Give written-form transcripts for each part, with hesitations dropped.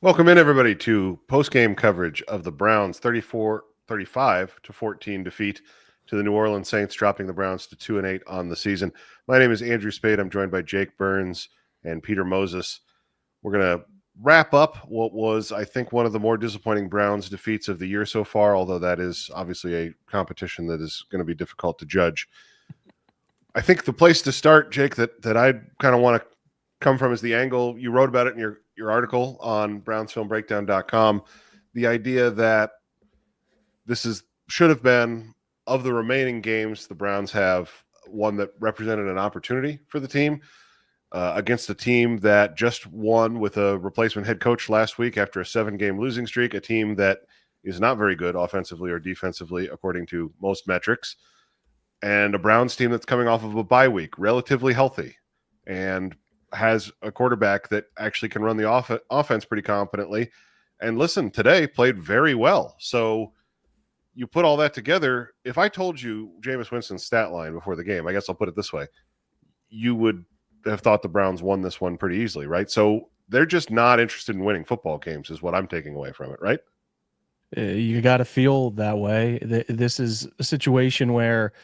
Welcome in, everybody, to post-game coverage of the Browns' 35-14 defeat to the New Orleans Saints, dropping the Browns to 2-8 on the season. My name is Andrew Spade. I'm joined by Jake Burns and Peter Moses. We're going to wrap up what was, I think, one of the more disappointing Browns defeats of the year so far, although that is obviously a competition that is going to be difficult to judge. I think the place to start, Jake, that I kind of want to come from is the angle you wrote about it in your article on brownsfilmbreakdown.com, the idea that this should have been, of the remaining games the Browns have, one that represented an opportunity for the team against a team that just won with a replacement head coach last week after a 7-game losing streak, a team that is not very good offensively or defensively according to most metrics, and a Browns team that's coming off of a bye week, relatively healthy, and has a quarterback that actually can run the offense pretty competently. And listen, today played very well. So you put all that together. If I told you Jameis Winston's stat line before the game, I guess I'll put it this way, you would have thought the Browns won this one pretty easily, right? So they're just not interested in winning football games is what I'm taking away from it, right? You got to feel that way. This is a situation where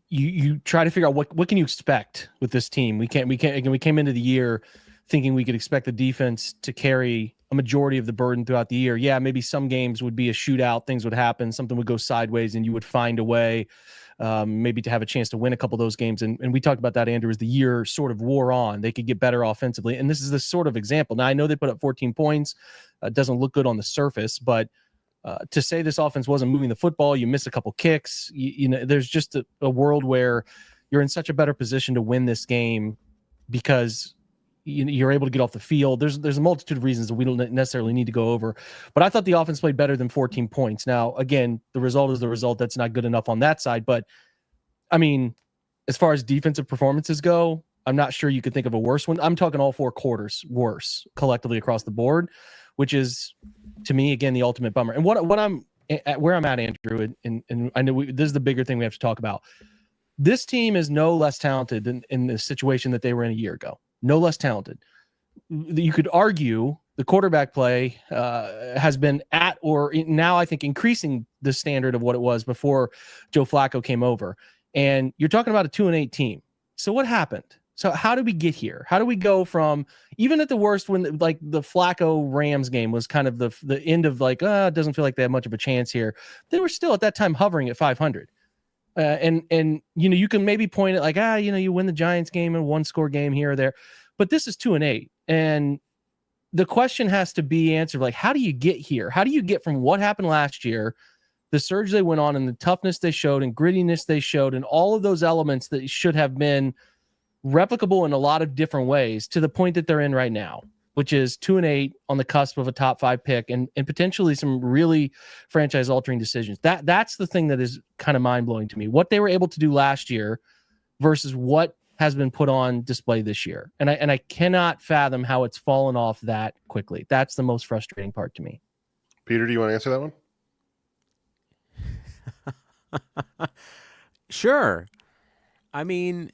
you try to figure out what can you expect with this team. We came into the year thinking we could expect the defense to carry a majority of the burden throughout the year. Yeah, maybe some games would be a shootout, things would happen, something would go sideways, and you would find a way maybe to have a chance to win a couple of those games. And we talked about that, Andrew, as the year sort of wore on. They could get better offensively, and this is the sort of example. Now, I know they put up 14 points. Doesn't look good on the surface, but to say this offense wasn't moving the football, you miss a couple kicks, you know, there's just a world where you're in such a better position to win this game because you're able to get off the field. There's a multitude of reasons that we don't necessarily need to go over, but I thought the offense played better than 14 points. Now, again, the result is the result. That's not good enough on that side, but I mean, as far as defensive performances go, I'm not sure you could think of a worse one. I'm talking all 4 quarters worse collectively across the board, which is, to me, again, the ultimate bummer. And what I'm at, where I'm at, Andrew, and I know this is the bigger thing we have to talk about. This team is no less talented than in the situation that they were in a year ago. No less talented. You could argue the quarterback play has been at or now, I think, increasing the standard of what it was before Joe Flacco came over. And you're talking about a 2-8 team. So what happened? So how did we get here? How do we go from, even at the worst, when like the Flacco Rams game was kind of the end of like, it doesn't feel like they have much of a chance here. They were still at that time hovering at 500. And you know, you can maybe point at like, you know, you win the Giants game and 1-score game here or there, but this is 2-8. And the question has to be answered, like, how do you get here? How do you get from what happened last year, the surge they went on and the toughness they showed and grittiness they showed and all of those elements that should have been replicable in a lot of different ways, to the point that they're in right now, which is 2-8 on the cusp of a top 5 pick and potentially some really franchise altering decisions. That's the thing that is kind of mind blowing to me, what they were able to do last year versus what has been put on display this year. And I cannot fathom how it's fallen off that quickly. That's the most frustrating part to me. Peter, do you want to answer that one? Sure. I mean,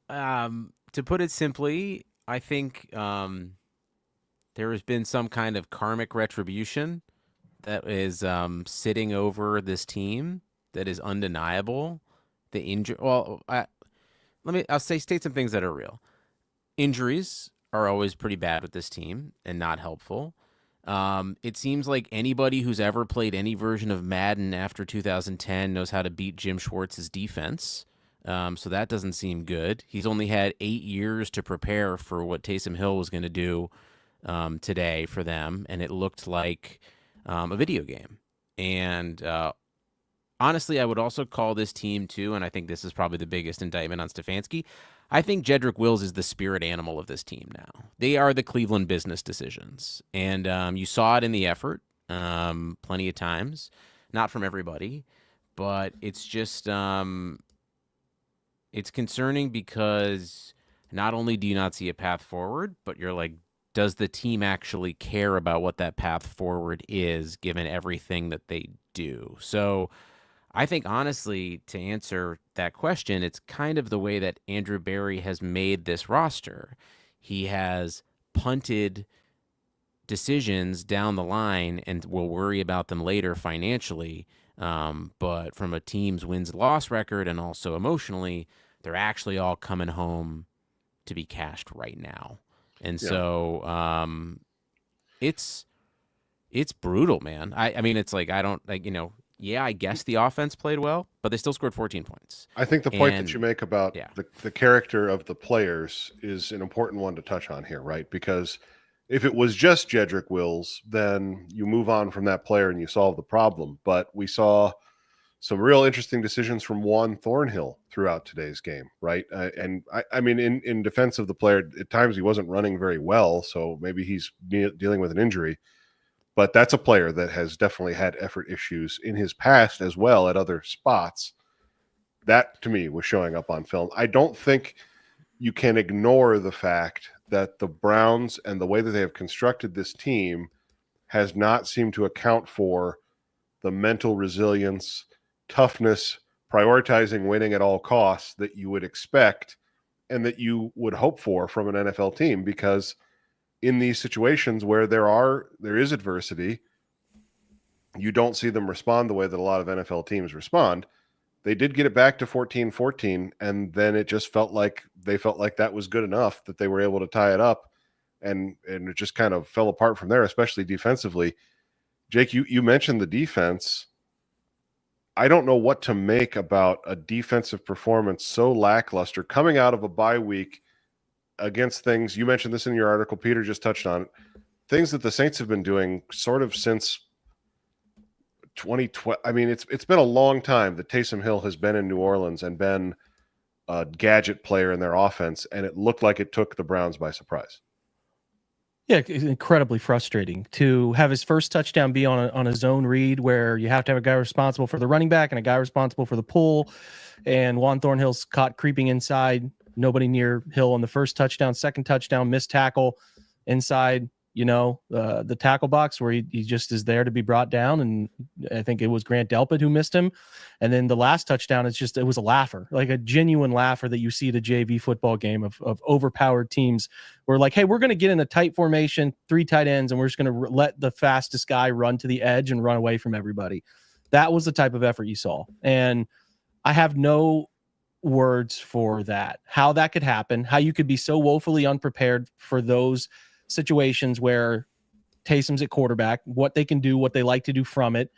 to put it simply, I think there has been some kind of karmic retribution that is sitting over this team that is undeniable. The injury. Well, I'll state some things that are real. Injuries are always pretty bad with this team and not helpful. It seems like anybody who's ever played any version of Madden after 2010 knows how to beat Jim Schwartz's defense. So that doesn't seem good. He's only had 8 years to prepare for what Taysom Hill was going to do today for them, and it looked like a video game. And honestly, I would also call this team too, and I think this is probably the biggest indictment on Stefanski, I think Jedrick Wills is the spirit animal of this team now. They are the Cleveland business decisions. And you saw it in the effort plenty of times. Not from everybody, but it's just it's concerning because not only do you not see a path forward, but you're like, does the team actually care about what that path forward is given everything that they do? So I think, honestly, to answer that question, it's kind of the way that Andrew Berry has made this roster. He has punted decisions down the line, and we'll worry about them later financially. But from a team's wins-loss record and also emotionally, they're actually all coming home to be cashed right now. And so it's brutal, man. I mean, it's like, I don't like, yeah, I guess the offense played well, but they still scored 14 points. I think the point that you make about the character of the players is an important one to touch on here, right? Because if it was just Jedrick Wills, then you move on from that player and you solve the problem. But we saw some real interesting decisions from Juan Thornhill throughout today's game, right? And I mean, in defense of the player, at times he wasn't running very well, so maybe he's dealing with an injury. But that's a player that has definitely had effort issues in his past as well at other spots. That, to me, was showing up on film. I don't think you can ignore the fact that the Browns and the way that they have constructed this team has not seemed to account for the mental resilience, toughness, prioritizing winning at all costs that you would expect and that you would hope for from an NFL team, because in these situations where there is adversity, you don't see them respond the way that a lot of NFL teams respond. They did get it back to 14-14, and then it just felt like that was good enough that they were able to tie it up, and it just kind of fell apart from there, especially defensively. Jake, you mentioned the defense. I don't know what to make about a defensive performance so lackluster coming out of a bye week against things. You mentioned this in your article, Peter just touched on it, things that the Saints have been doing sort of since 2012. I mean, it's been a long time that Taysom Hill has been in New Orleans and been a gadget player in their offense, and it looked like it took the Browns by surprise. Yeah, it's incredibly frustrating to have his first touchdown be on a zone read where you have to have a guy responsible for the running back and a guy responsible for the pull, and Juan Thornhill's caught creeping inside. Nobody near Hill on the first touchdown. Second touchdown, missed tackle inside, the tackle box where he just is there to be brought down. And I think it was Grant Delpit who missed him. And then the last touchdown, it was a laugher, like a genuine laugher that you see at a JV football game of overpowered teams. We're like, hey, we're going to get in a tight formation, 3 tight ends, and we're just going to let the fastest guy run to the edge and run away from everybody. That was the type of effort you saw. And I have no words for that, how that could happen, how you could be so woefully unprepared for those situations where Taysom's at quarterback, what they can do, what they like to do from it.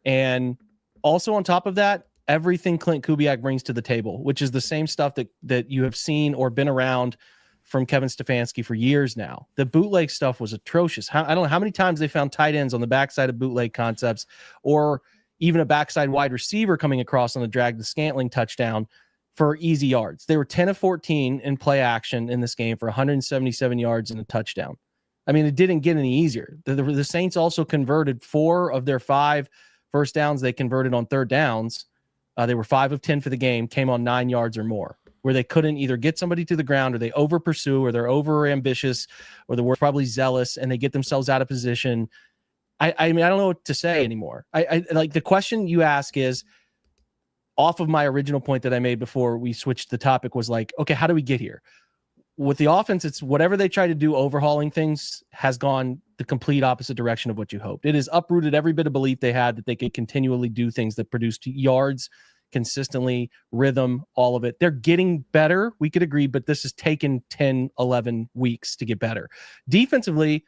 And also on top of that, everything Clint Kubiak brings to the table, which is the same stuff that you have seen or been around from Kevin Stefanski for years now. The bootleg stuff was atrocious. I don't know how many times they found tight ends on the backside of bootleg concepts, or even a backside wide receiver coming across on the drag the Scantling touchdown for easy yards. They were 10 of 14 in play action in this game for 177 yards and a touchdown. I mean, it didn't get any easier. The Saints also converted 4 of their 5 first downs they converted on third downs. They were 5 of 10 for the game, came on 9 yards or more, where they couldn't either get somebody to the ground, or they over pursue, or they're over ambitious, or the word probably zealous, and they get themselves out of position. I mean, I don't know what to say anymore. I like the question you ask is, off of my original point that I made before we switched the topic, was like, okay, how do we get here? With the offense, it's whatever they try to do, overhauling things has gone the complete opposite direction of what you hoped. It has uprooted every bit of belief they had that they could continually do things that produced yards consistently, rhythm, all of it. They're getting better, we could agree, but this has taken 10, 11 weeks to get better. Defensively,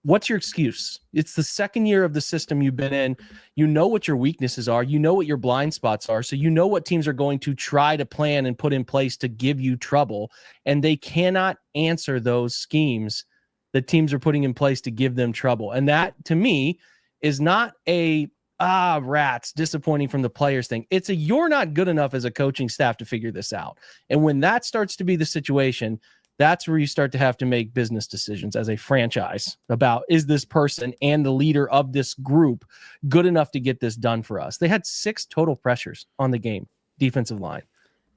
what's your excuse? It's the second year of the system you've been in. You know what your weaknesses are. You know what your blind spots are. So you know what teams are going to try to plan and put in place to give you trouble. And they cannot answer those schemes that teams are putting in place to give them trouble. And that, to me, is not a, rats, disappointing from the players thing. It's a, you're not good enough as a coaching staff to figure this out. And when that starts to be the situation, that's where you start to have to make business decisions as a franchise about, is this person and the leader of this group good enough to get this done for us? They had 6 total pressures on the game, defensive line.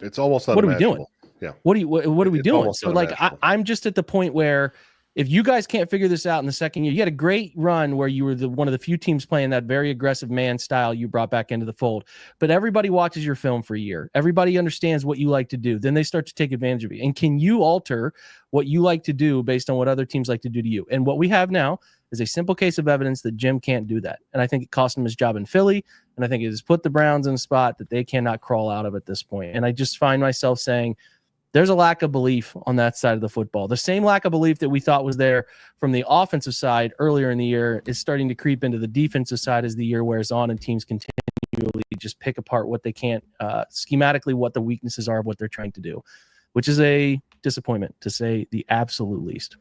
It's almost what are we doing? Yeah. What are we doing? So like, I'm just at the point where if you guys can't figure this out in the second year, you had a great run where you were one of the few teams playing that very aggressive man style you brought back into the fold. But everybody watches your film for a year. Everybody understands what you like to do. Then they start to take advantage of you. And can you alter what you like to do based on what other teams like to do to you? And what we have now is a simple case of evidence that Jim can't do that. And I think it cost him his job in Philly. And I think it has put the Browns in a spot that they cannot crawl out of at this point. And I just find myself saying, there's a lack of belief on that side of the football. The same lack of belief that we thought was there from the offensive side earlier in the year is starting to creep into the defensive side as the year wears on and teams continually just pick apart what they can't, schematically, what the weaknesses are of what they're trying to do, which is a disappointment, to say the absolute least.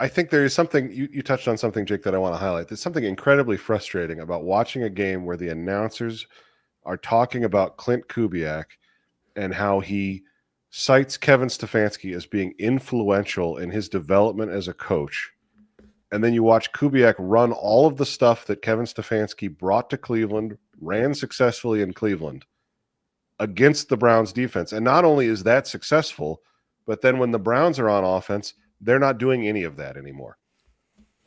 I think there is something, you touched on something, Jake, that I want to highlight. There's something incredibly frustrating about watching a game where the announcers are talking about Clint Kubiak and how he cites Kevin Stefanski as being influential in his development as a coach. And then you watch Kubiak run all of the stuff that Kevin Stefanski brought to Cleveland, ran successfully in Cleveland against the Browns defense. And not only is that successful, but then when the Browns are on offense, they're not doing any of that anymore.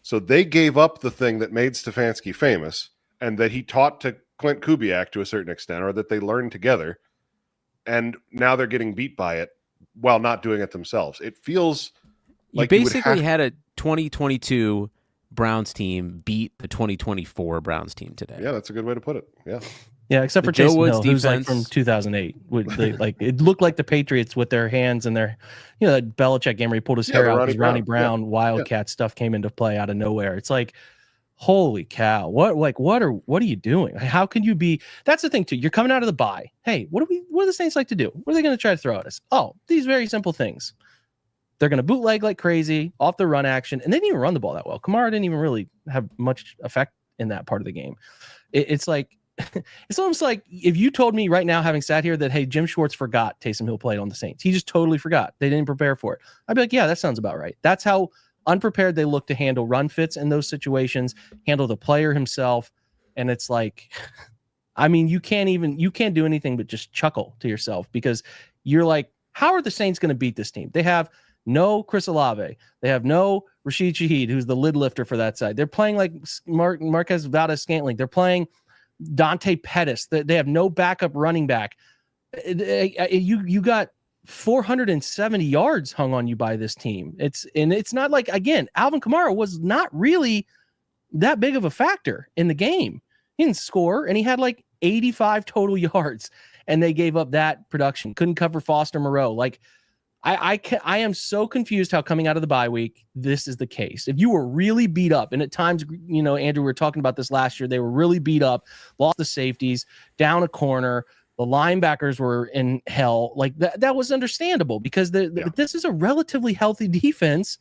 So they gave up the thing that made Stefanski famous and that he taught to Clint Kubiak to a certain extent, or that they learned together. And now they're getting beat by it while not doing it themselves. It feels like you basically had a 2022 Browns team beat the 2024 Browns team today. Yeah, that's a good way to put it. Yeah. Yeah, except for Taysom Hill, who's like from 2008. Like it looked like the Patriots with their hands and their, that Belichick game where he pulled his hair out because Ronnie Brown Wildcat stuff came into play out of nowhere. It's like, holy cow! What are you doing? How can you be? That's the thing too. You're coming out of the bye. Hey, what do the Saints like to do? What are they going to try to throw at us? Oh, these very simple things. They're going to bootleg like crazy off the run action, and they didn't even run the ball that well. Kamara didn't even really have much effect in that part of the game. It's like it's almost like if you told me right now, having sat here, that hey, Jim Schwartz forgot Taysom Hill played on the Saints. He just totally forgot. They didn't prepare for it. I'd be like, yeah, that sounds about right. That's how unprepared they look to handle run fits in those situations, handle the player himself. And it's like, I mean, you can't do anything but just chuckle to yourself, because you're like, how are the Saints going to beat this team? They have no Chris Olave. They have no Rashid Shaheed, who's the lid lifter for that side. They're playing like Marquez Valdez-Scantling. They're playing Dante Pettis. They have no backup running back. You got 470 yards hung on you by this team. It's not like, again, Alvin Kamara was not really that big of a factor in the game. He didn't score, and he had like 85 total yards, and they gave up that production. Couldn't cover Foster Moreau. Like, I am so confused how coming out of the bye week this is the case. If you were really beat up, and at times, Andrew, we were talking about this last year, they were really beat up, lost the safeties, down a corner, the linebackers were in hell. Like that was understandable, because this is a relatively healthy defense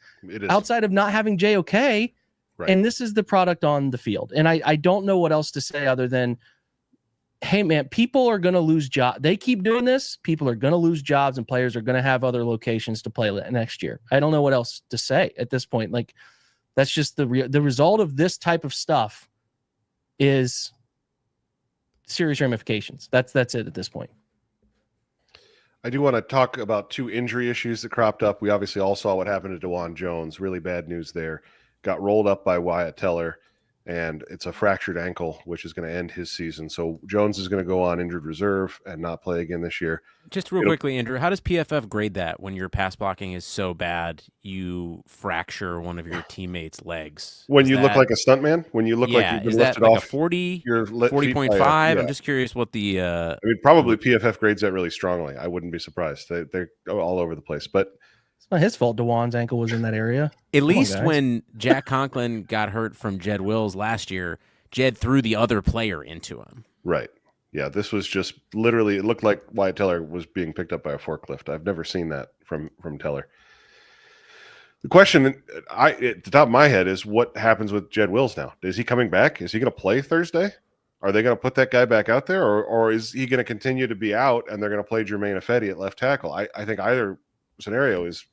outside of not having JOK. Right. And this is the product on the field. And I don't know what else to say other than, hey, man, people are going to lose jobs. They keep doing this. People are going to lose jobs, and players are going to have other locations to play next year. I don't know what else to say at this point. Like, that's just the result of this type of stuff is serious ramifications. That's it at this point. I do want to talk about two injury issues that cropped up. We obviously all saw what happened to DeJuan Jones. Really bad news there. Got rolled up by Wyatt Teller, and it's a fractured ankle, which is going to end his season. So Jones is going to go on injured reserve and not play again this year. Just real quickly, Andrew, how does PFF grade that when your pass blocking is so bad you fracture one of your teammates' legs? When you look like a stuntman? When you look like you've been lifted off? A 40, 40.5? Yeah. I'm just curious what the... I mean, probably PFF grades that really strongly. I wouldn't be surprised. They're all over the place. But it's not his fault DeJuan's ankle was in that area. At least when Jack Conklin got hurt from Jed Wills last year, Jed threw the other player into him. Right. Yeah, this was just literally, it looked like Wyatt Teller was being picked up by a forklift. I've never seen that from Teller. The question at the top of my head is, what happens with Jed Wills now? Is he coming back? Is he going to play Thursday? Are they going to put that guy back out there? Or is he going to continue to be out and they're going to play Jermaine Ifedi at left tackle? I think either scenario is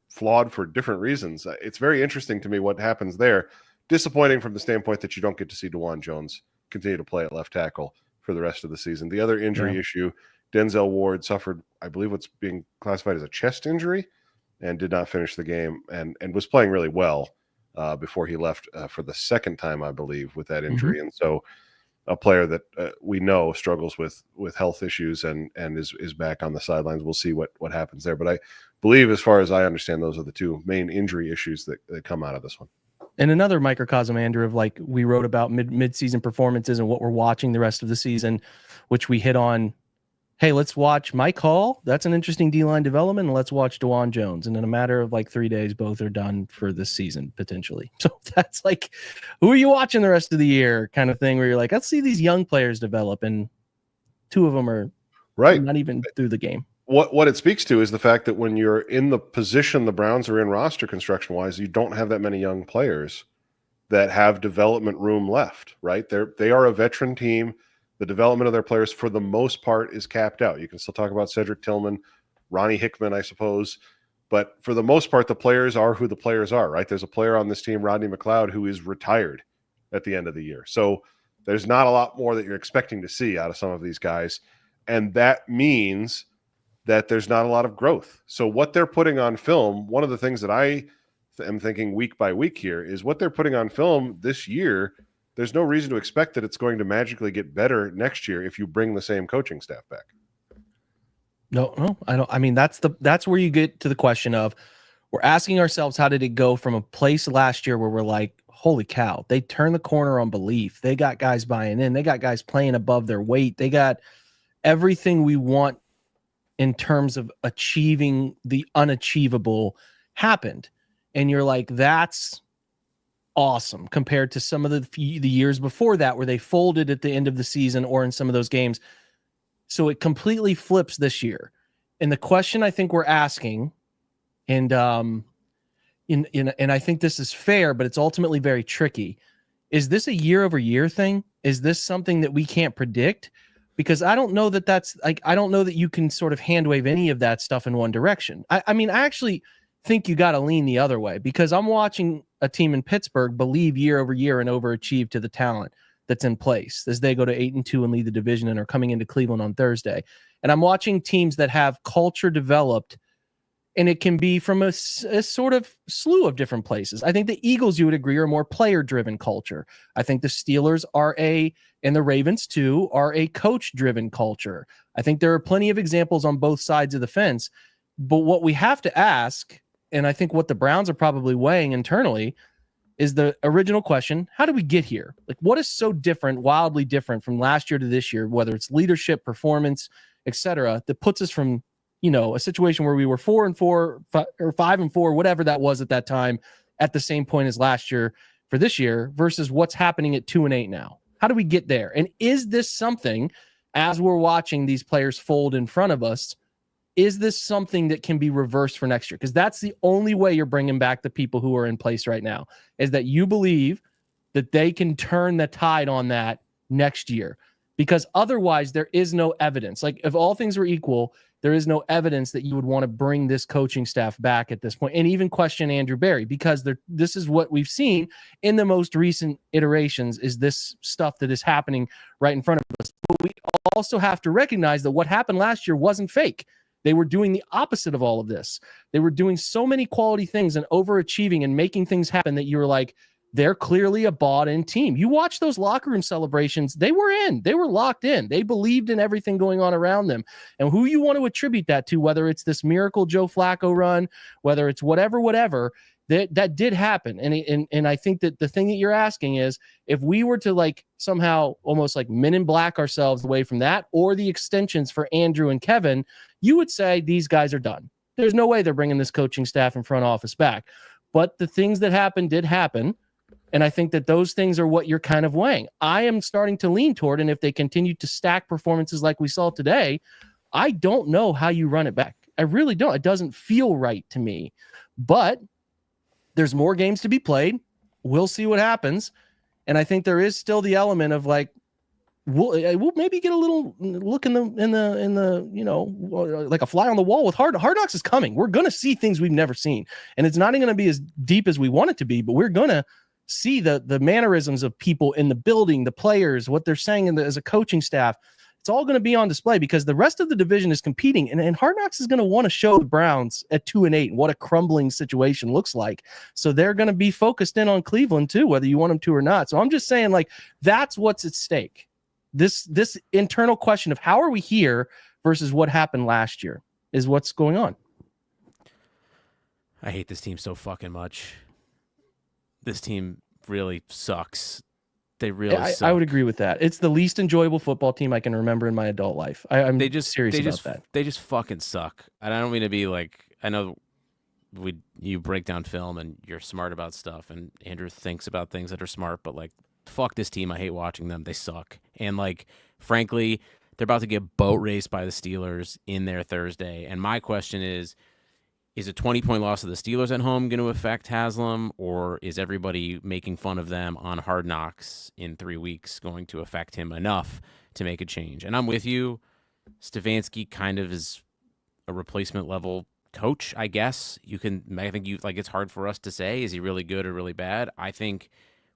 flawed for different reasons. It's very interesting to me what happens there. Disappointing from the standpoint that you don't get to see DeJuan Jones continue to play at left tackle for the rest of the season. The other injury issue, Denzel Ward suffered, I believe, what's being classified as a chest injury and did not finish the game, and was playing really well before he left for the second time, I believe, with that injury. And so a player that we know struggles with health issues and is back on the sidelines. We'll see what happens there. But I believe, as far as I understand, those are the two main injury issues that come out of this one. And another microcosm, Andrew, of like we wrote about mid-season performances and what we're watching the rest of the season, which we hit on. Hey, let's watch Mike Hall. That's an interesting D-line development. And let's watch DeJuan Jones. And in a matter of like 3 days, both are done for this season, potentially. So that's like, who are you watching the rest of the year kind of thing, where you're like, let's see these young players develop. And two of them are not even through the game. What it speaks to is the fact that when you're in the position the Browns are in roster construction-wise, you don't have that many young players that have development room left, right? They are a veteran team. The development of their players, for the most part, is capped out. You can still talk about Cedric Tillman, Ronnie Hickman, I suppose. But for the most part, the players are who the players are, right? There's a player on this team, Rodney McLeod, who is retired at the end of the year. So there's not a lot more that you're expecting to see out of some of these guys. And that means that there's not a lot of growth. So what they're putting on film, one of the things that I am thinking week by week here is what they're putting on film this year. There's no reason to expect that it's going to magically get better next year if you bring the same coaching staff back. No, I don't. I mean, that's where you get to the question of, we're asking ourselves, how did it go from a place last year where we're like, holy cow, they turned the corner on belief. They got guys buying in. They got guys playing above their weight. They got everything we want in terms of achieving the unachievable happened. And you're like, that's awesome compared to some of the years before that where they folded at the end of the season or in some of those games. So it completely flips this year. And the question I think we're asking, and I think this is fair, but it's ultimately very tricky. Is this a year-over-year thing? Is this something that we can't predict? Because I don't know that that's like, I don't know that you can sort of hand wave any of that stuff in one direction. I mean, I actually think you got to lean the other way, because I'm watching a team in Pittsburgh believe year over year and overachieve to the talent that's in place as they go to 8-2 and lead the division and are coming into Cleveland on Thursday. And I'm watching teams that have culture developed, and it can be from a sort of slew of different places. I think the Eagles, you would agree, are more player-driven culture. I think the Steelers and the Ravens too, are a coach-driven culture. I think there are plenty of examples on both sides of the fence. But what we have to ask, and I think what the Browns are probably weighing internally, is the original question: how did we get here? Like, what is so different, wildly different from last year to this year, whether it's leadership, performance, etc., that puts us from, a situation where we were 4-4 or 5-4, whatever that was at that time, at the same point as last year for this year, versus what's happening at 2-8 now? How do we get there? And is this something, as we're watching these players fold in front of us, is this something that can be reversed for next year? Because that's the only way you're bringing back the people who are in place right now, is that you believe that they can turn the tide on that next year. Because otherwise, there is no evidence. Like, if all things were equal, there is no evidence that you would want to bring this coaching staff back at this point, and even question Andrew Berry, because this is what we've seen in the most recent iterations, is this stuff that is happening right in front of us. But we also have to recognize that what happened last year wasn't fake. They were doing the opposite of all of this. They were doing so many quality things and overachieving and making things happen that you were like, they're clearly a bought-in team. You watch those locker room celebrations, they were in. They were locked in. They believed in everything going on around them. And who you want to attribute that to, whether it's this miracle Joe Flacco run, whether it's whatever, that did happen. And I think that the thing that you're asking is, if we were to like somehow almost like Men in Black ourselves away from that, or the extensions for Andrew and Kevin, you would say these guys are done. There's no way they're bringing this coaching staff and front office back. But the things that happened did happen. And I think that those things are what you're kind of weighing. I am starting to lean toward, and if they continue to stack performances like we saw today, I don't know how you run it back. I really don't. It doesn't feel right to me. But there's more games to be played. We'll see what happens. And I think there is still the element of like, we'll maybe get a little look in the like a fly on the wall with Hard Knocks is coming. We're going to see things we've never seen. And it's not even going to be as deep as we want it to be, but we're going to see the mannerisms of people in the building, the players, what they're saying as a coaching staff. It's all going to be on display because the rest of the division is competing, and Hard Knocks is going to want to show the Browns at 2-8 what a crumbling situation looks like. So they're going to be focused in on Cleveland too, whether you want them to or not. So I'm just saying, like, that's what's at stake. This internal question of how are we here versus what happened last year is what's going on. I hate this team so fucking much. This team really sucks. They really suck. I would agree with that. It's the least enjoyable football team I can remember in my adult life. I'm serious about that. They just fucking suck. And I don't mean to be like, I know you break down film and you're smart about stuff, and Andrew thinks about things that are smart, but like, fuck this team. I hate watching them. They suck. And like, frankly, they're about to get boat raced by the Steelers in their Thursday. And my question is a 20-point loss to the Steelers at home going to affect Haslam, or is everybody making fun of them on Hard Knocks in 3 weeks going to affect him enough to make a change? And I'm with you. Stefanski kind of is a replacement level coach, I guess. It's hard for us to say, is he really good or really bad? I think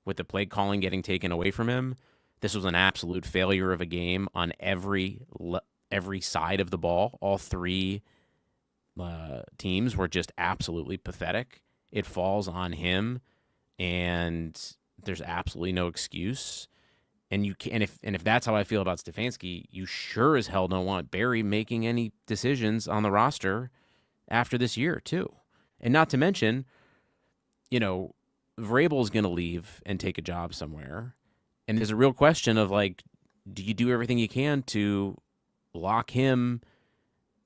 with the play calling getting taken away from him, this was an absolute failure of a game on every side of the ball. All three teams were just absolutely pathetic. It falls on him, and there's absolutely no excuse. And if that's how I feel about Stefanski, you sure as hell don't want Barry making any decisions on the roster after this year too. And not to mention, Vrabel's going to leave and take a job somewhere, and there's a real question of like, do you do everything you can to lock him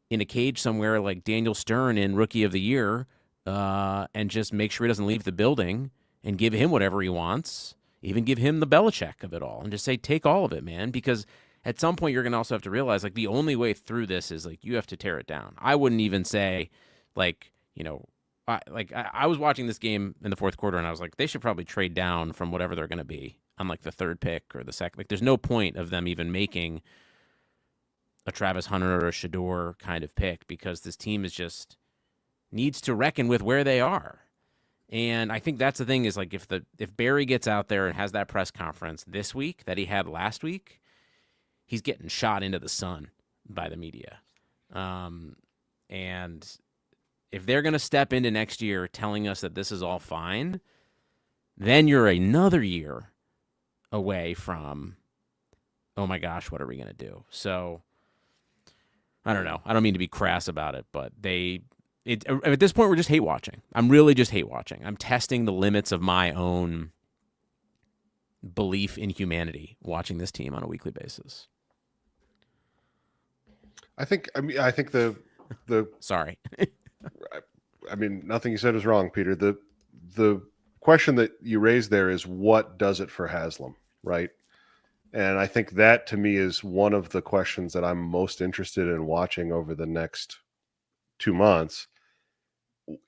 in a cage somewhere like Daniel Stern in Rookie of the Year, and just make sure he doesn't leave the building and give him whatever he wants, even give him the Belichick of it all, and just say, take all of it, man. Because at some point you're going to also have to realize, like, the only way through this is like, you have to tear it down. I wouldn't even say like, I was watching this game in the fourth quarter and I was like, they should probably trade down from whatever they're going to be on like the third pick or the second. Like, there's no point of them even making a Travis Hunter or a Shador kind of pick, because this team is just needs to reckon with where they are. And I think that's the thing, is like, if Barry gets out there and has that press conference this week that he had last week, he's getting shot into the sun by the media. And if they're going to step into next year telling us that this is all fine, then you're another year away from, oh my gosh, what are we going to do? So I don't know. I don't mean to be crass about it, but at this point, we're just hate watching. I'm really just hate watching. I'm testing the limits of my own belief in humanity watching this team on a weekly basis. I think the sorry. I mean, nothing you said is wrong, Peter. The question that you raised there is, what does it for Haslam, right? And I think that, to me, is one of the questions that I'm most interested in watching over the next 2 months.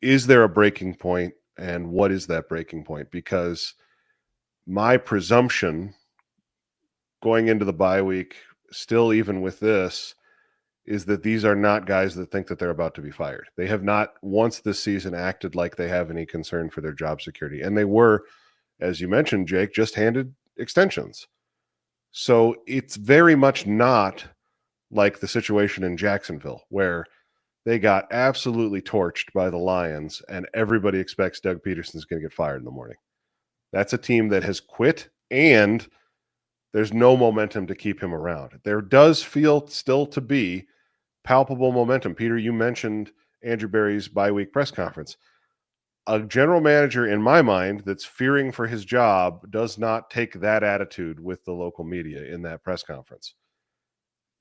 Is there a breaking point, and what is that breaking point? Because my presumption going into the bye week, still even with this, is that these are not guys that think that they're about to be fired. They have not once this season acted like they have any concern for their job security. And they were, as you mentioned, Jake, just handed extensions. So it's very much not like the situation in Jacksonville, where they got absolutely torched by the Lions and everybody expects Doug Peterson's going to get fired in the morning. That's a team that has quit, and there's no momentum to keep him around. There does feel still to be palpable momentum. Peter, you mentioned Andrew Berry's bye-week press conference. A general manager, in my mind, that's fearing for his job does not take that attitude with the local media in that press conference.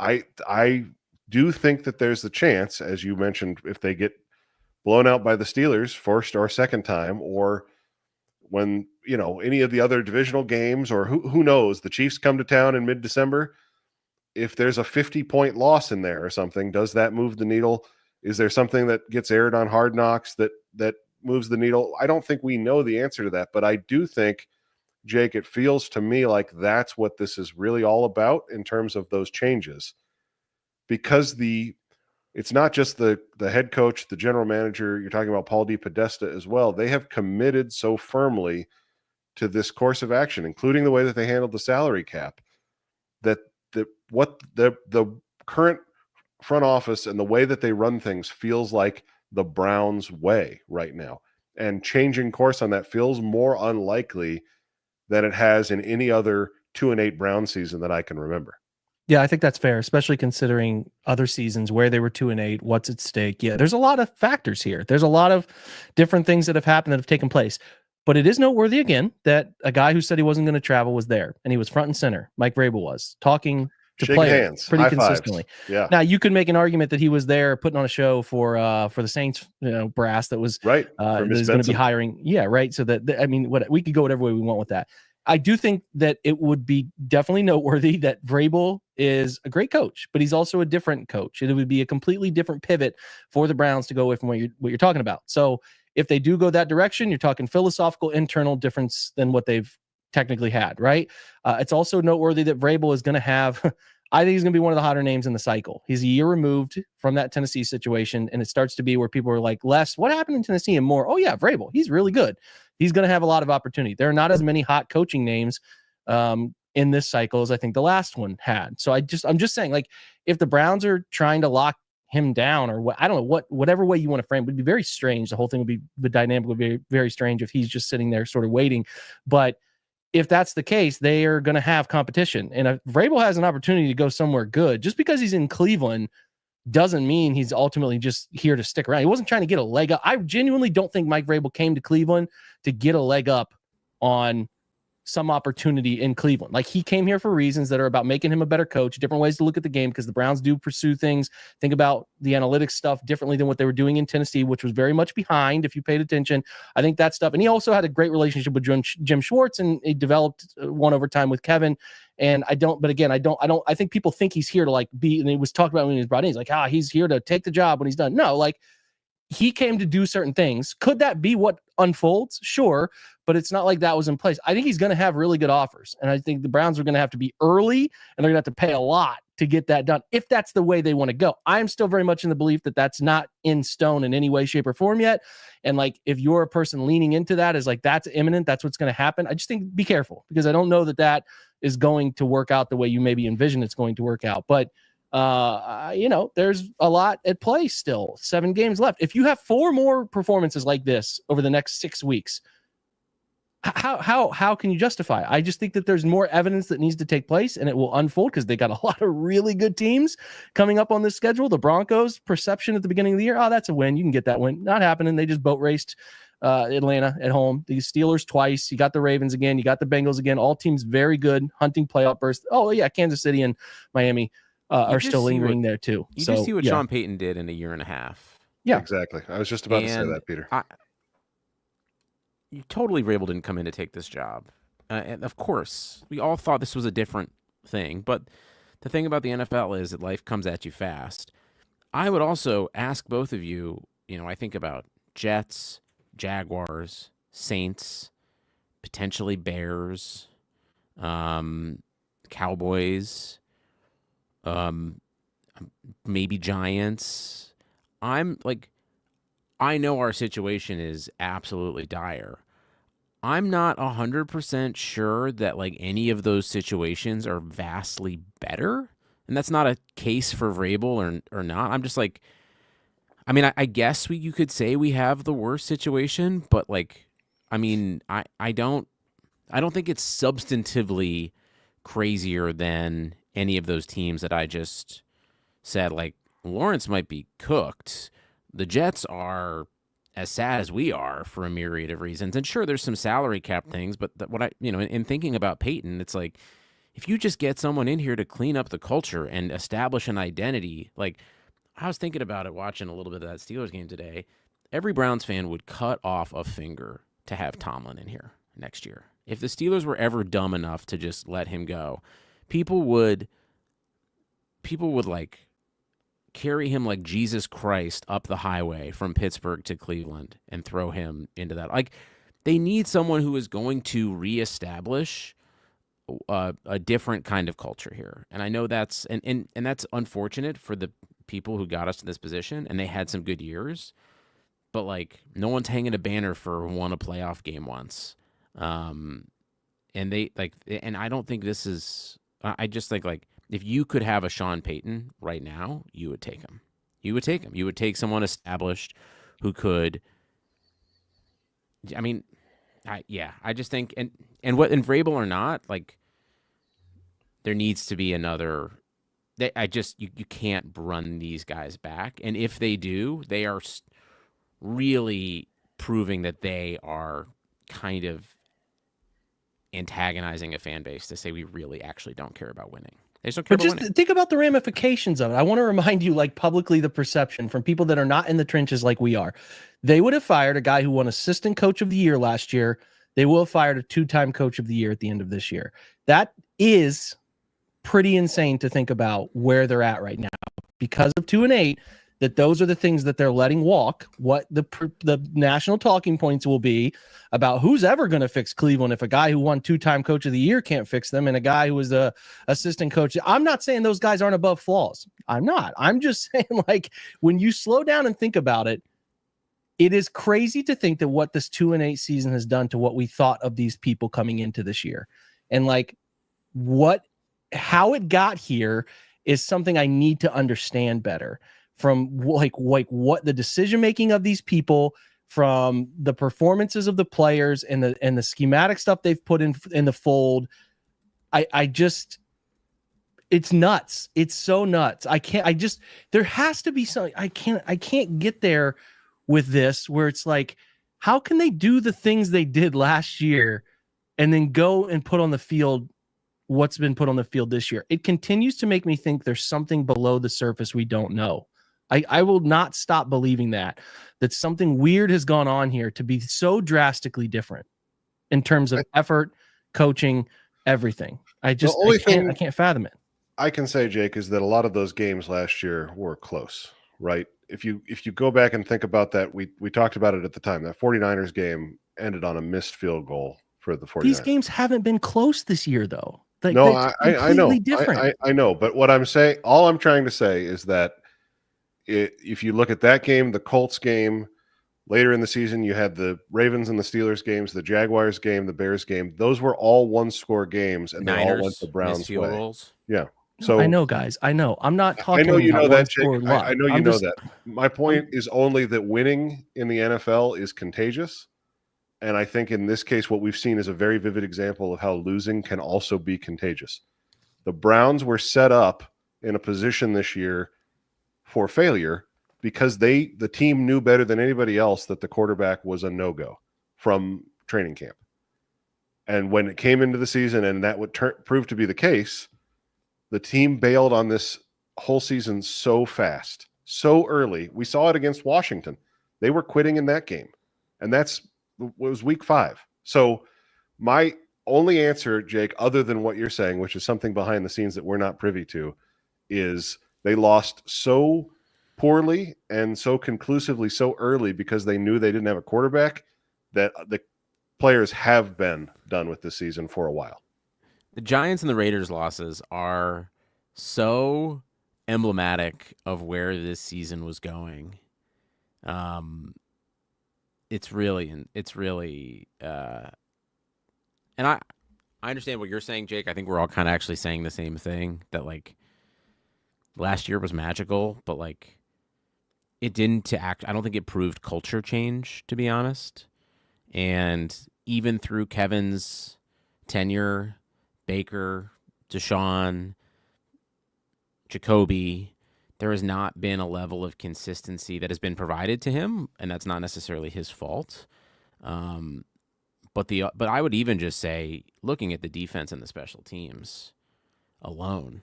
I do think that there's the chance, as you mentioned, if they get blown out by the Steelers first or second time, or when, any of the other divisional games, or who knows, the Chiefs come to town in mid-December, if there's a 50-point loss in there or something, does that move the needle? Is there something that gets aired on Hard Knocks that moves the needle? I don't think we know the answer to that, but I do think, Jake, it feels to me like that's what this is really all about in terms of those changes, because it's not just the head coach, the general manager. You're talking about Paul DePodesta as well. They have committed so firmly to this course of action, including the way that they handled the salary cap, that what the current front office and the way that they run things feels like the Browns way right now. And changing course on that feels more unlikely than it has in any other 2-8 Brown season that I can remember. Yeah, I think that's fair, especially considering other seasons where they were 2-8, what's at stake. Yeah, there's a lot of factors here. There's a lot of different things that have happened that have taken place. But it is noteworthy again that a guy who said he wasn't going to travel was there, and he was front and center. Mike Vrabel was talking to Shaking players hands, pretty high consistently. fives. Yeah, Now you could make an argument that he was there putting on a show for the Saints, brass that was right. that is going to be hiring. Yeah, right. So that I mean, what we could go whatever way we want with that. I do think that it would be definitely noteworthy that Vrabel is a great coach, but he's also a different coach. It would be a completely different pivot for the Browns to go away from what you're talking about. So if they do go that direction, you're talking philosophical internal difference than what they've technically had, right? It's also noteworthy that Vrabel is going to have, I think he's going to be one of the hotter names in the cycle. He's a year removed from that Tennessee situation, and it starts to be where people are like, less, what happened in Tennessee? And more, oh yeah, Vrabel, he's really good. He's going to have a lot of opportunity. There are not as many hot coaching names in this cycle as I think the last one had. So I'm just saying, like, if the Browns are trying to lock him down, or what, I don't know, whatever way you want to frame it, would be very strange. The whole thing would be, the dynamic would be very strange if he's just sitting there sort of waiting. But if that's the case, they are going to have competition. And if Vrabel has an opportunity to go somewhere good, just because he's in Cleveland doesn't mean he's ultimately just here to stick around. He wasn't trying to get a leg up. I genuinely don't think Mike Vrabel came to Cleveland to get a leg up on some opportunity in Cleveland. Like, he came here for reasons that are about making him a better coach, different ways to look at the game, because the Browns do pursue things, think about the analytics stuff differently than what they were doing in Tennessee, which was very much behind, if you paid attention. I think that stuff. And he also had a great relationship with Jim Schwartz, and he developed one over time with Kevin. And I think people think he's here to like be, and he was talking about when he was brought in, he's like, he's here to take the job when he's done. No, like, he came to do certain things. Could that be what unfolds? Sure. But it's not like that was in place. I think he's going to have really good offers. And I think the Browns are going to have to be early, and they're going to have to pay a lot to get that done, if that's the way they want to go. I'm still very much in the belief that that's not in stone in any way, shape, or form yet. And like, if you're a person leaning into that as like, that's imminent, that's what's going to happen, I just think be careful, because I don't know that that is going to work out the way you maybe envision it's going to work out. But there's a lot at play still. 7 games left. If you have 4 more performances like this over the next 6 weeks, how can you justify it? I just think that there's more evidence that needs to take place, and it will unfold, because they got a lot of really good teams coming up on this schedule. The Broncos, perception at the beginning of the year, that's a win. You can get that win. Not happening. They just boat raced Atlanta at home. The Steelers twice. You got the Ravens again. You got the Bengals again. All teams very good, hunting playoff burst. Oh yeah, Kansas City and Miami are still lingering there too. You just see what Sean Payton did in a year and a half. Yeah, exactly. I was just about to say that, Peter. You totally Vrabel didn't come in to take this job. And of course, we all thought this was a different thing. But the thing about the NFL is that life comes at you fast. I would also ask both of you, I think about Jets, Jaguars, Saints, potentially Bears, Cowboys, maybe Giants. I know our situation is absolutely dire. I'm not 100% sure that like any of those situations are vastly better. And that's not a case for Vrabel or not. I'm just like, I guess you could say we have the worst situation, but like, I don't think it's substantively crazier than any of those teams that I just said. Like, Lawrence might be cooked. The Jets are as sad as we are for a myriad of reasons. And sure, there's some salary cap things, but in thinking about Peyton, it's like, if you just get someone in here to clean up the culture and establish an identity, like, I was thinking about it watching a little bit of that Steelers game today. Every Browns fan would cut off a finger to have Tomlin in here next year. If the Steelers were ever dumb enough to just let him go, people would like carry him like Jesus Christ up the highway from Pittsburgh to Cleveland and throw him into that. Like, they need someone who is going to reestablish a different kind of culture here. And I know that's and that's unfortunate for the people who got us to this position, and they had some good years, but like, no one's hanging a banner for won a playoff game once. And I don't think this is, I just think like, If you could have a Sean Payton right now, you would take him. You would take him. You would take someone established who could. I mean, I just think and Vrabel or not, like there needs to be another. You can't run these guys back, and if they do, they are really proving that they are kind of antagonizing a fan base to say we really actually don't care about winning. They just don't care But about just winning. think about the ramifications of it. I want to remind you, like publicly, the perception from people that are not in the trenches like we are. They would have fired a guy who won assistant coach of the year last year. They will have fired a 2-time coach of the year at the end of this year. That is pretty insane to think about where they're at right now because of 2-8. That those are the things that they're letting walk. What the national talking points will be about who's ever going to fix Cleveland if a guy who won 2-time coach of the year can't fix them and a guy who was the assistant coach. I'm not saying those guys aren't above flaws. I'm not. I'm just saying, like, when you slow down and think about it, it is crazy to think that what this 2-8 season has done to what we thought of these people coming into this year. And like how it got here is something I need to understand better. From like what the decision making of these people, from the performances of the players and the schematic stuff they've put in the fold. I just, it's nuts. It's so nuts. There has to be something. I can't get there with this where it's like, how can they do the things they did last year and then go and put on the field what's been put on the field this year? It continues to make me think there's something below the surface we don't know. I will not stop believing that something weird has gone on here to be so drastically different in terms of effort, coaching, everything. I can't fathom it. I can say, Jake, is that a lot of those games last year were close, right? If you go back and think about that, we talked about it at the time. That 49ers game ended on a missed field goal for the 49ers. These games haven't been close this year, though. I know. Different. I know. But what I'm saying, all I'm trying to say is that if you look at that game, the Colts game, later in the season, you had the Ravens and the Steelers games, the Jaguars game, the Bears game. Those were all one-score games, and they all went the Browns' way. Goals. Yeah. So I know, guys. I know. I'm not talking. I know you know that, Jake. I know you know that. My point is only that winning in the NFL is contagious, and I think in this case, what we've seen is a very vivid example of how losing can also be contagious. The Browns were set up in a position this year for failure because the team knew better than anybody else that the quarterback was a no-go from training camp. And when it came into the season and that would prove to be the case, the team bailed on this whole season so fast, so early. We saw it against Washington. They were quitting in that game. And was week 5. So my only answer, Jake, other than what you're saying, which is something behind the scenes that we're not privy to, is they lost so poorly and so conclusively so early because they knew they didn't have a quarterback that the players have been done with this season for a while. The Giants and the Raiders losses are so emblematic of where this season was going. It's really, and I understand what you're saying, Jake. I think we're all kind of actually saying the same thing, that like last year was magical, but like it didn't I don't think it proved culture change, to be honest. And even through Kevin's tenure, Baker, Deshaun, Jacoby, there has not been a level of consistency that has been provided to him, and that's not necessarily his fault. But I would even just say, looking at the defense and the special teams alone,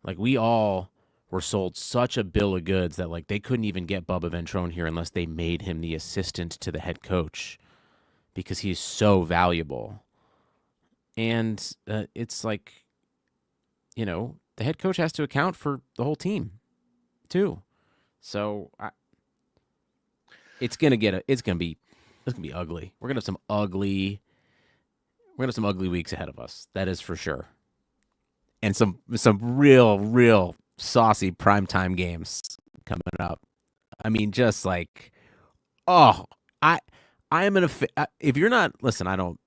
like we all were sold such a bill of goods that like they couldn't even get Bubba Ventrone here unless they made him the assistant to the head coach because he's so valuable. And it's like, the head coach has to account for the whole team too. So it's gonna be ugly. We're gonna have some ugly weeks ahead of us. That is for sure. And some real saucy primetime games coming up. I mean, just like, I am if you're not, listen, I don't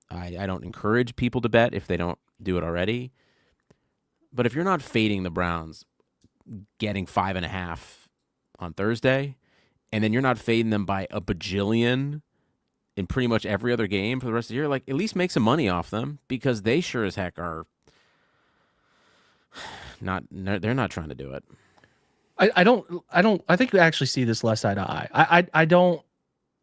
encourage people to bet if they don't do it already. But if you're not fading the Browns, getting 5.5 on Thursday, and then you're not fading them by a bajillion in pretty much every other game for the rest of the year, like at least make some money off them, because they sure as heck are not. They're not trying to do it. I think we actually see this less eye to eye. I don't.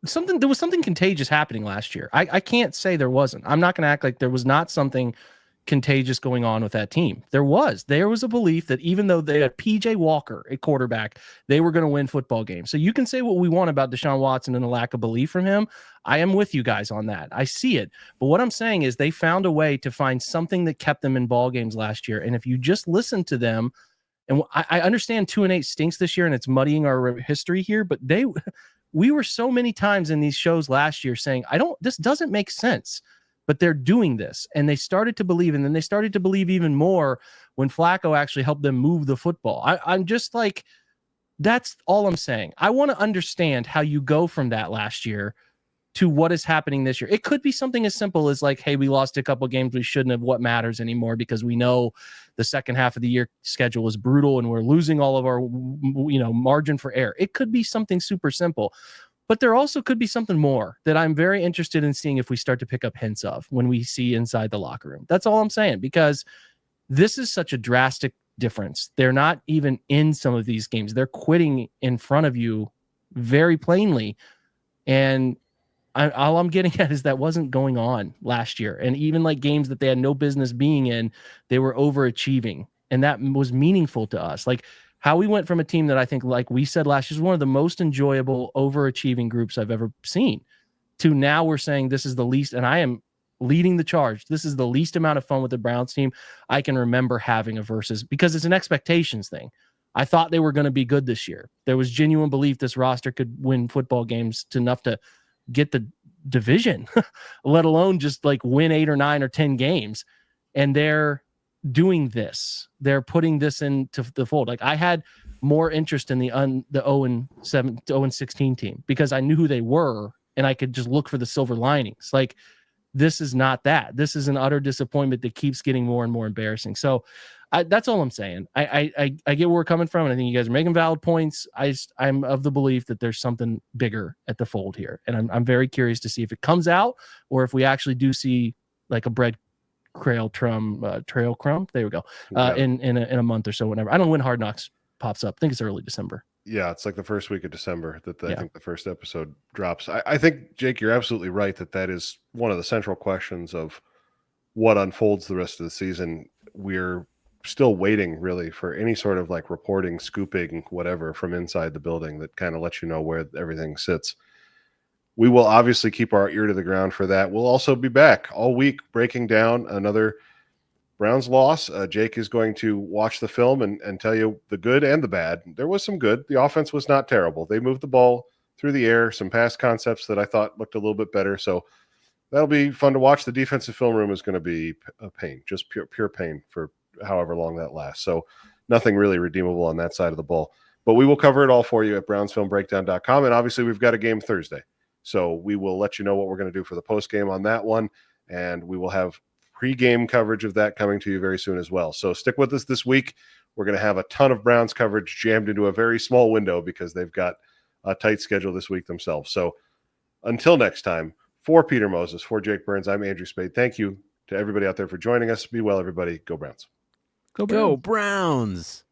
There was something contagious happening last year. I can't say there wasn't. I'm not going to act like there was not something contagious going on with that team. There was a belief that even though they had PJ Walker at quarterback, they were going to win football games. So you can say what we want about Deshaun Watson and the lack of belief from him. I am with you guys on that. I see it. But what I'm saying is they found a way to find something that kept them in ball games last year. And if you just listen to them, and I understand 2-8 stinks this year and it's muddying our history here, but we were so many times in these shows last year saying, this doesn't make sense. But they're doing this, and they started to believe, and then they started to believe even more when Flacco actually helped them move the football. I'm just like, that's all I'm saying. I want to understand how you go from that last year to what is happening this year. It could be something as simple as like, hey, we lost a couple games we shouldn't have. What matters anymore? Because we know the second half of the year schedule is brutal, and we're losing all of our, margin for error. It could be something super simple. But there also could be something more that I'm very interested in seeing if we start to pick up hints of when we see inside the locker room. That's all I'm saying, because this is such a drastic difference. They're not even in some of these games. They're quitting in front of you very plainly. And all I'm getting at is that wasn't going on last year. And even like games that they had no business being in, they were overachieving. And that was meaningful to us. Like, how we went from a team that I think, like we said last year, is one of the most enjoyable, overachieving groups I've ever seen, to now we're saying this is the least, and I am leading the charge. This is the least amount of fun with the Browns team I can remember having a versus, because it's an expectations thing. I thought they were going to be good this year. There was genuine belief this roster could win football games enough to get the division, let alone just like win 8 or 9 or 10 games. And they're doing this. They're putting this into the fold. Like, I had more interest in the 0-7, 0-16 team because I knew who they were and I could just look for the silver linings. Like, this is not that. This is an utter disappointment that keeps getting more and more embarrassing. So that's all I'm saying. I get where we're coming from, and I think you guys are making valid points. I'm of the belief that there's something bigger at the fold here, and I'm very curious to see if it comes out or if we actually do see like a bread trail crumb. There we go. In a month or so, whenever. I don't know when Hard Knocks pops up. I think it's early December. Yeah, it's like the first week of December that I think the first episode drops. I think, Jake, you're absolutely right that is one of the central questions of what unfolds the rest of the season. We're still waiting really for any sort of like reporting, scooping, whatever from inside the building that kind of lets you know where everything sits. We will obviously keep our ear to the ground for that. We'll also be back all week breaking down another Browns loss. Jake is going to watch the film and tell you the good and the bad. There was some good. The offense was not terrible. They moved the ball through the air, some pass concepts that I thought looked a little bit better. So that'll be fun to watch. The defensive film room is going to be a pain, just pure pain for however long that lasts. So nothing really redeemable on that side of the ball. But we will cover it all for you at brownsfilmbreakdown.com. And obviously we've got a game Thursday. So we will let you know what we're going to do for the post game on that one. And we will have pre-game coverage of that coming to you very soon as well. So stick with us this week. We're going to have a ton of Browns coverage jammed into a very small window because they've got a tight schedule this week themselves. So until next time, for Peter Moses, for Jake Burns, I'm Andrew Spade. Thank you to everybody out there for joining us. Be well, everybody. Go Browns. Go Browns.